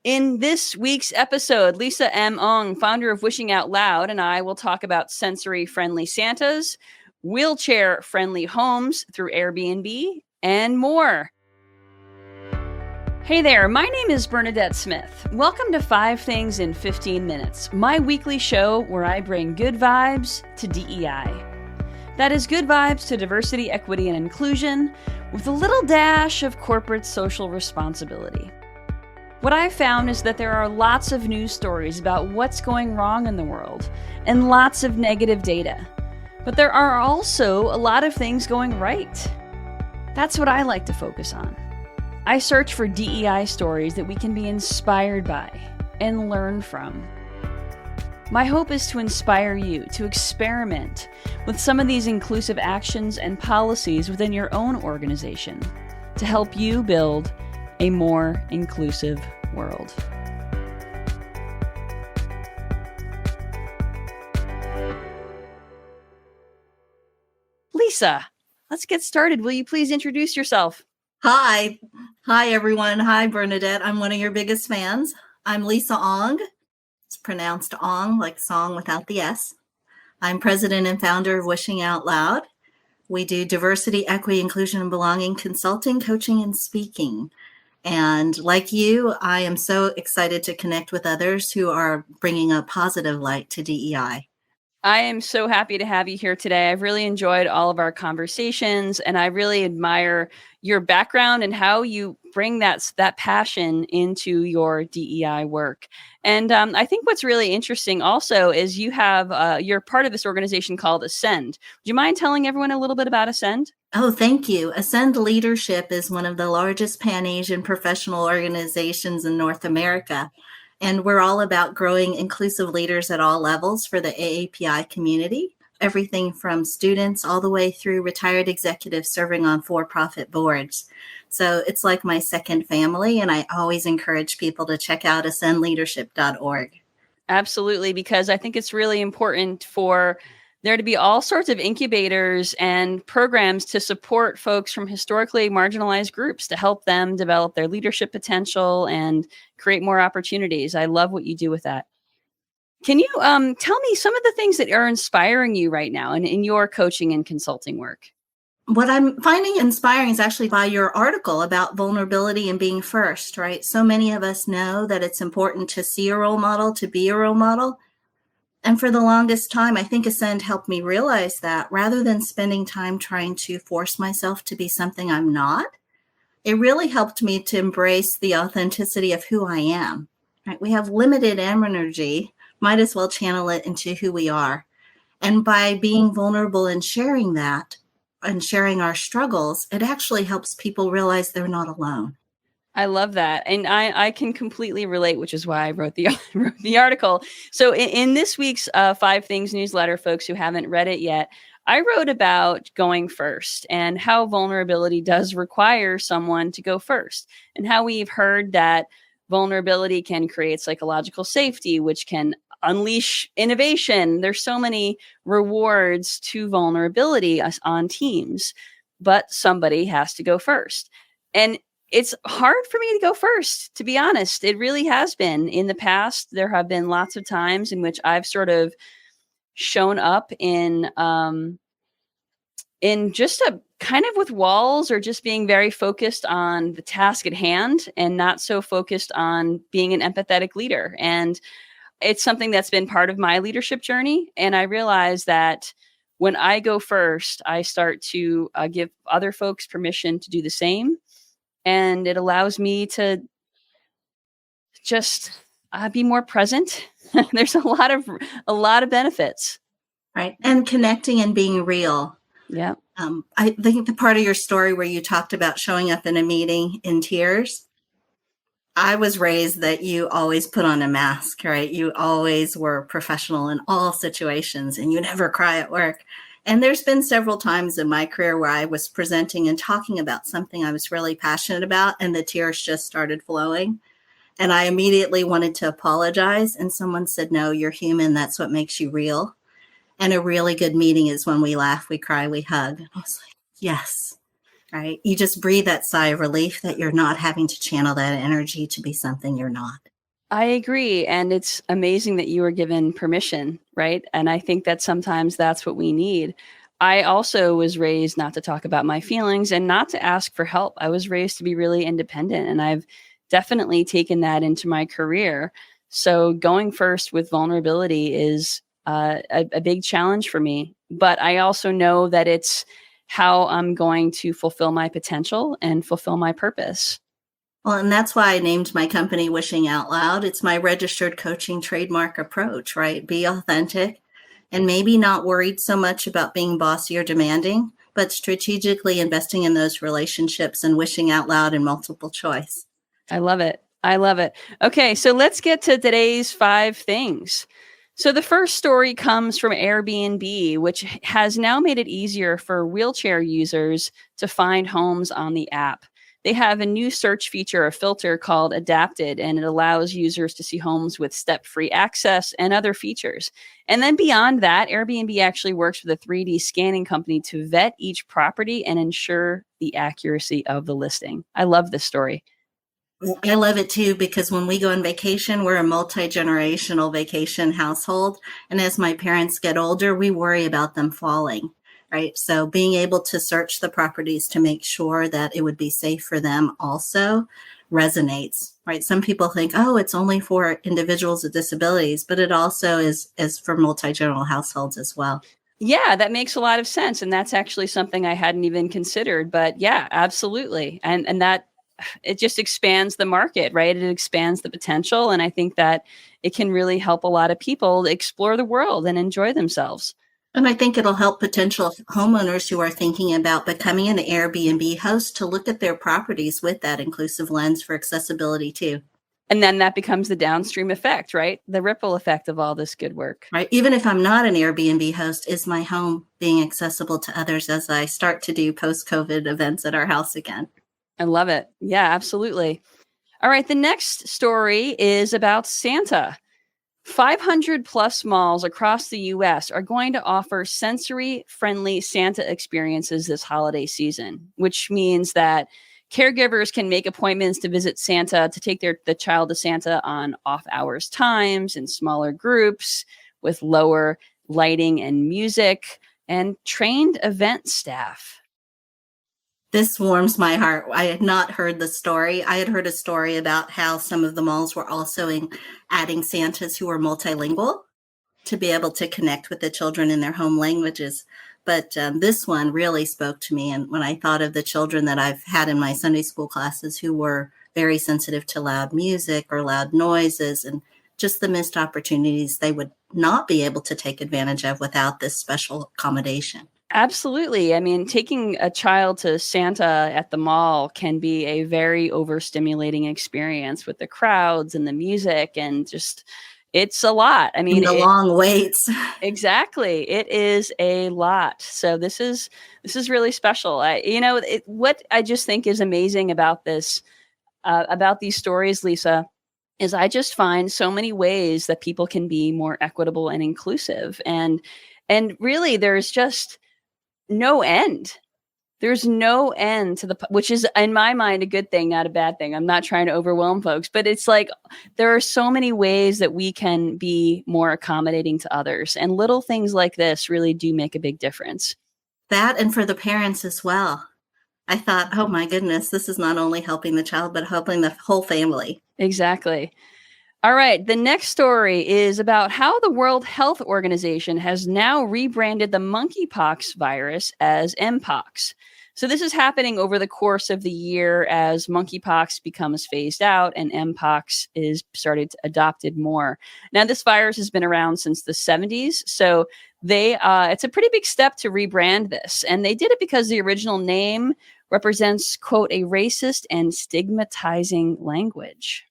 In this week's episode, Lisa M. Ong, founder of Wishing Out Loud, and I will talk about sensory-friendly Santas, wheelchair-friendly homes through Airbnb, and more. Hey there, my name is Bernadette Smith. Welcome to 5 Things in 15 Minutes, my weekly show where I bring good vibes to DEI. That is good vibes to diversity, equity, and inclusion with a little dash of corporate social responsibility. What I've found is that there are lots of news stories about what's going wrong in the world and lots of negative data. But there are also a lot of things going right. That's what I like to focus on. I search for DEI stories that we can be inspired by and learn from. My hope is to inspire you to experiment with some of these inclusive actions and policies within your own organization to help you build a more inclusive world. Lisa, let's get started. Will you please introduce yourself? Hi, everyone. Hi, Bernadette. I'm one of your biggest fans. I'm Lisa Ong. It's pronounced Ong, like song without the S. I'm president and founder of Wishing Out Loud. We do diversity, equity, inclusion, and belonging consulting, coaching, and speaking. And like you, I am so excited to connect with others who are bringing a positive light to DEI. I am so happy to have you here today. I've really enjoyed all of our conversations, and I really admire your background and how you bring that passion into your DEI work. And I think what's really interesting also is you're part of this organization called Ascend. Do you mind telling everyone a little bit about Ascend? Oh, thank you. Ascend Leadership is one of the largest Pan-Asian professional organizations in North America. And we're all about growing inclusive leaders at all levels for the AAPI community, everything from students all the way through retired executives serving on for-profit boards. So it's like my second family, and I always encourage people to check out ascendleadership.org. Absolutely, because I think it's really important for there to be all sorts of incubators and programs to support folks from historically marginalized groups to help them develop their leadership potential and create more opportunities. I love what you do with that. Can you tell me some of the things that are inspiring you right now in your coaching and consulting work? What I'm finding inspiring is actually by your article about vulnerability and being first, right? So many of us know that it's important to see a role model, to be a role model. And for the longest time, I think Ascend helped me realize that rather than spending time trying to force myself to be something I'm not, it really helped me to embrace the authenticity of who I am. Right? We have limited energy, might as well channel it into who we are. And by being vulnerable and sharing that and sharing our struggles, it actually helps people realize they're not alone. I love that. And I can completely relate, which is why I wrote the article. So in this week's 5 Things newsletter, folks who haven't read it yet, I wrote about going first and how vulnerability does require someone to go first, and how we've heard that vulnerability can create psychological safety, which can unleash innovation. There's so many rewards to vulnerability on teams, but somebody has to go first. And it's hard for me to go first, to be honest. It really has been. In the past, there have been lots of times in which I've sort of shown up in just a kind of with walls, or just being very focused on the task at hand and not so focused on being an empathetic leader. And it's something that's been part of my leadership journey. And I realize that when I go first, I start to give other folks permission to do the same. And it allows me to just be more present. There's a lot of benefits. Right. And connecting and being real. Yeah. I think the part of your story where you talked about showing up in a meeting in tears, I was raised that you always put on a mask, right? You always were professional in all situations and you never cry at work. And there's been several times in my career where I was presenting and talking about something I was really passionate about, and the tears just started flowing. And I immediately wanted to apologize. And someone said, no, you're human. That's what makes you real. And a really good meeting is when we laugh, we cry, we hug. And I was like, yes, right? You just breathe that sigh of relief that you're not having to channel that energy to be something you're not. I agree. And it's amazing that you were given permission, right? And I think that sometimes that's what we need. I also was raised not to talk about my feelings and not to ask for help. I was raised to be really independent, and I've definitely taken that into my career. So going first with vulnerability is a big challenge for me. But I also know that it's how I'm going to fulfill my potential and fulfill my purpose. Well, and that's why I named my company Wishing Out Loud. It's my registered coaching trademark approach, right? Be authentic and maybe not worried so much about being bossy or demanding, but strategically investing in those relationships and wishing out loud in multiple choice. I love it. I love it. Okay, so let's get to today's 5 things. So the first story comes from Airbnb, which has now made it easier for wheelchair users to find homes on the app. They have a new search feature, a filter called Adapted, and it allows users to see homes with step-free access and other features. And then beyond that, Airbnb actually works with a 3D scanning company to vet each property and ensure the accuracy of the listing. I love this story. I love it too, because when we go on vacation, we're a multi-generational vacation household. And as my parents get older, we worry about them falling, right? So being able to search the properties to make sure that it would be safe for them also resonates, right? Some people think, oh, it's only for individuals with disabilities, but it also is for multi-generational households as well. Yeah, that makes a lot of sense. And that's actually something I hadn't even considered. But yeah, absolutely. And that it just expands the market, right? It expands the potential. And I think that it can really help a lot of people explore the world and enjoy themselves. And I think it'll help potential homeowners who are thinking about becoming an Airbnb host to look at their properties with that inclusive lens for accessibility too. And then that becomes the downstream effect, right? The ripple effect of all this good work. Right. Even if I'm not an Airbnb host, is my home being accessible to others as I start to do post-COVID events at our house again? I love it. Yeah, absolutely. All right. The next story is about Santa. 500 plus malls across the US are going to offer sensory friendly Santa experiences this holiday season, which means that caregivers can make appointments to visit Santa, to take the child to Santa on off hours times in smaller groups with lower lighting and music and trained event staff. This warms my heart. I had not heard the story. I had heard a story about how some of the malls were also adding Santas who were multilingual to be able to connect with the children in their home languages. But this one really spoke to me. And when I thought of the children that I've had in my Sunday school classes who were very sensitive to loud music or loud noises and just the missed opportunities they would not be able to take advantage of without this special accommodation. Absolutely. I mean, taking a child to Santa at the mall can be a very overstimulating experience with the crowds and the music and just it's a lot. I mean, the long waits. Exactly. It is a lot. So this is really special. What I just think is amazing about this about these stories, Lisa, is I just find so many ways that people can be more equitable and inclusive and really there's just no end. There's no end to which is in my mind a good thing, not a bad thing. I'm not trying to overwhelm folks, but it's like there are so many ways that we can be more accommodating to others. And little things like this really do make a big difference. That and for the parents as well. I thought, oh my goodness, this is not only helping the child, but helping the whole family. Exactly. All right. The next story is about how the World Health Organization has now rebranded the monkeypox virus as Mpox. So this is happening over the course of the year as monkeypox becomes phased out and Mpox is adopted more. Now, this virus has been around since the 70s. So it's a pretty big step to rebrand this. And they did it because the original name represents, quote, a racist and stigmatizing language.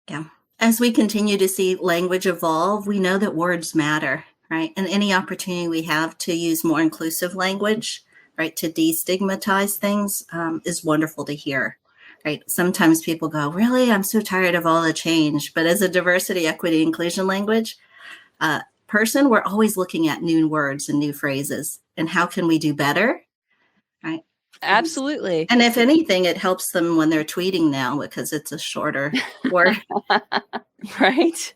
Yeah. As we continue to see language evolve, we know that words matter, right? And any opportunity we have to use more inclusive language, right, to destigmatize things is wonderful to hear, right? Sometimes people go, really, I'm so tired of all the change. But as a diversity, equity, inclusion language person, we're always looking at new words and new phrases. And how can we do better, right? Absolutely. And if anything, it helps them when they're tweeting now because it's a shorter word. Right?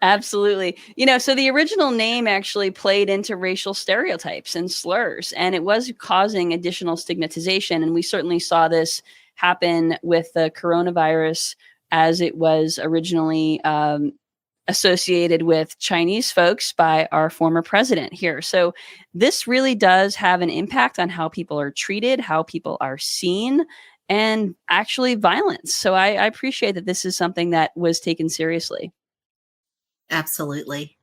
Absolutely. So the original name actually played into racial stereotypes and slurs, and it was causing additional stigmatization. And we certainly saw this happen with the coronavirus as it was originally associated with Chinese folks by our former president here. So this really does have an impact on how people are treated, how people are seen, and actually violence. So I appreciate that this is something that was taken seriously. Absolutely.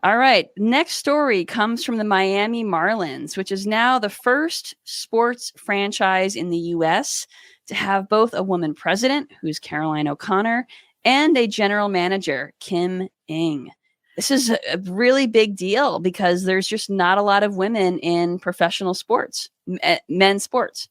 All right. Next story comes from the Miami Marlins, which is now the first sports franchise in the U.S. to have both a woman president, who's Caroline O'Connor, and a general manager, Kim Ng. This is a really big deal because there's just not a lot of women in professional sports, men's sports.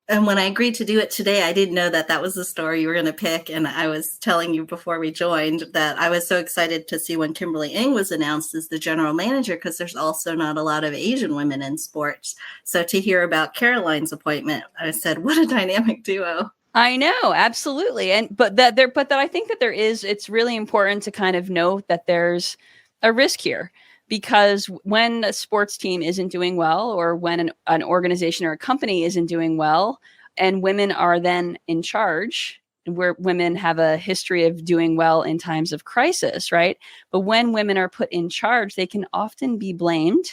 And when I agreed to do it today, I didn't know that that was the story you were going to pick. And I was telling you before we joined that I was so excited to see when Kimberly Ng was announced as the general manager, because there's also not a lot of Asian women in sports. So to hear about Caroline's appointment, I said, what a dynamic duo. I know, absolutely. But that I think that it's really important to kind of note that there's a risk here, because when a sports team isn't doing well, or when an organization or a company isn't doing well, and women are then in charge, where women have a history of doing well in times of crisis, right? But when women are put in charge, they can often be blamed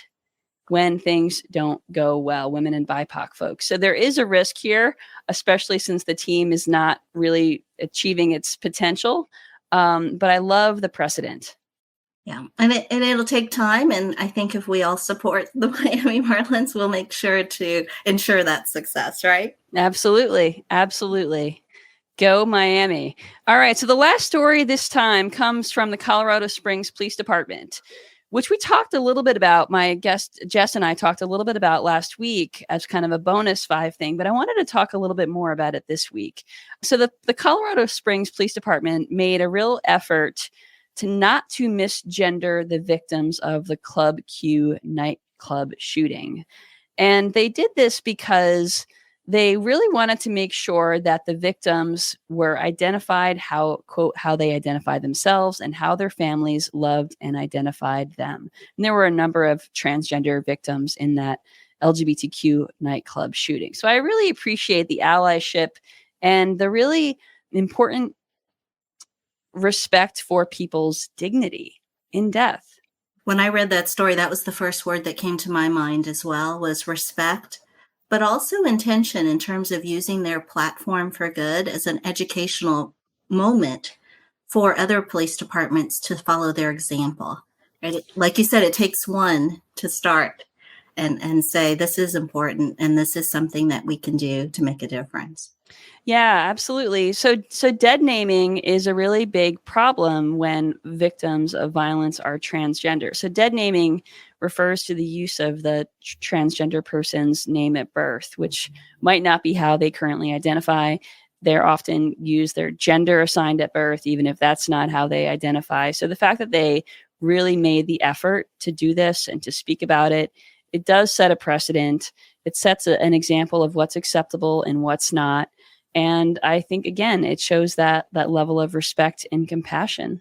when things don't go well, women and BIPOC folks. So there is a risk here, especially since the team is not really achieving its potential. But I love the precedent. Yeah, and it'll take time. And I think if we all support the Miami Marlins, we'll make sure to ensure that success, right? Absolutely. Absolutely. Go Miami. All right. So the last story this time comes from the Colorado Springs Police Department, which we talked a little bit about. My guest, Jess, and I talked a little bit about last week as kind of a bonus 5 thing, but I wanted to talk a little bit more about it this week. So the Colorado Springs Police Department made a real effort to not to misgender the victims of the Club Q nightclub shooting. And they did this because they really wanted to make sure that the victims were identified how they identified themselves and how their families loved and identified them. And there were a number of transgender victims in that LGBTQ nightclub shooting. So I really appreciate the allyship and the really important respect for people's dignity in death. When I read that story, that was the first word that came to my mind as well, was respect, but also intention in terms of using their platform for good as an educational moment for other police departments to follow their example. Right? Like you said, it takes one to start and say, this is important and this is something that we can do to make a difference. Yeah, absolutely. So dead naming is a really big problem when victims of violence are transgender. So dead naming refers to the use of the transgender person's name at birth, which might not be how they currently identify. They're often use their gender assigned at birth, even if that's not how they identify. So the fact that they really made the effort to do this and to speak about it, it does set a precedent. It sets an example of what's acceptable and what's not. And I think, again, it shows that level of respect and compassion.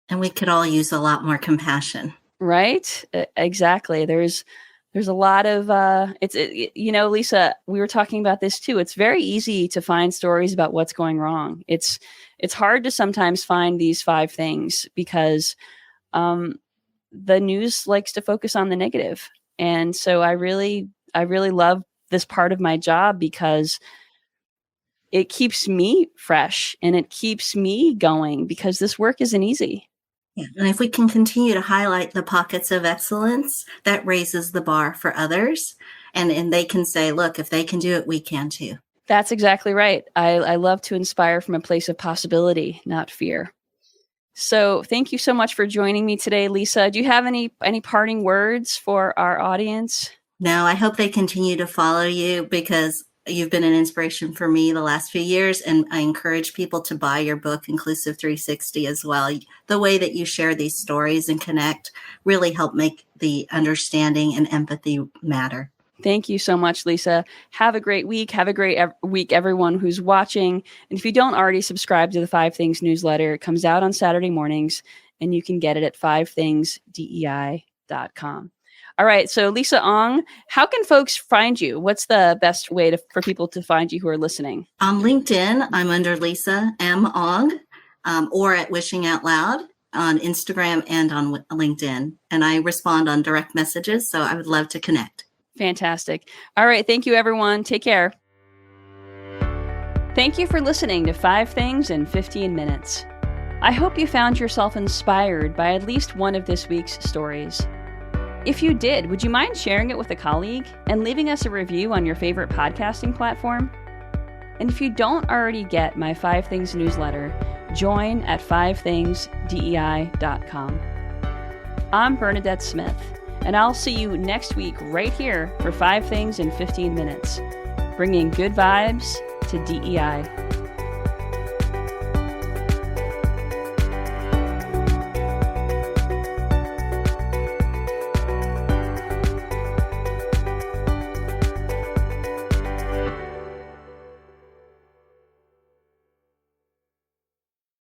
And we could all use a lot more compassion. Right? Exactly. There's a lot of, Lisa, we were talking about this too. It's very easy to find stories about what's going wrong. It's hard to sometimes find these 5 things because the news likes to focus on the negative. And so I really love this part of my job because it keeps me fresh and it keeps me going because this work isn't easy. Yeah. And if we can continue to highlight the pockets of excellence, that raises the bar for others. And they can say, look, if they can do it, we can too. That's exactly right. I love to inspire from a place of possibility, not fear. So thank you so much for joining me today, Lisa. Do you have any parting words for our audience? No, I hope they continue to follow you because you've been an inspiration for me the last few years. And I encourage people to buy your book, Inclusive 360, as well. The way that you share these stories and connect really help make the understanding and empathy matter. Thank you so much, Lisa. Have a great week. Have a great week, everyone who's watching. And if you don't already subscribe to the 5 Things newsletter, it comes out on Saturday mornings, and you can get it at 5thingsdei.com. All right. So, Lisa Ong, how can folks find you? What's the best way for people to find you who are listening? On LinkedIn, I'm under Lisa M. Ong, or at Wishing Out Loud on Instagram and on LinkedIn. And I respond on direct messages, so I would love to connect. Fantastic. All right. Thank you, everyone. Take care. Thank you for listening to 5 Things in 15 Minutes. I hope you found yourself inspired by at least one of this week's stories. If you did, would you mind sharing it with a colleague and leaving us a review on your favorite podcasting platform? And if you don't already get my 5 Things newsletter, join at 5thingsdei.com. I'm Bernadette Smith, and I'll see you next week right here for 5 Things in 15 Minutes, bringing good vibes to DEI.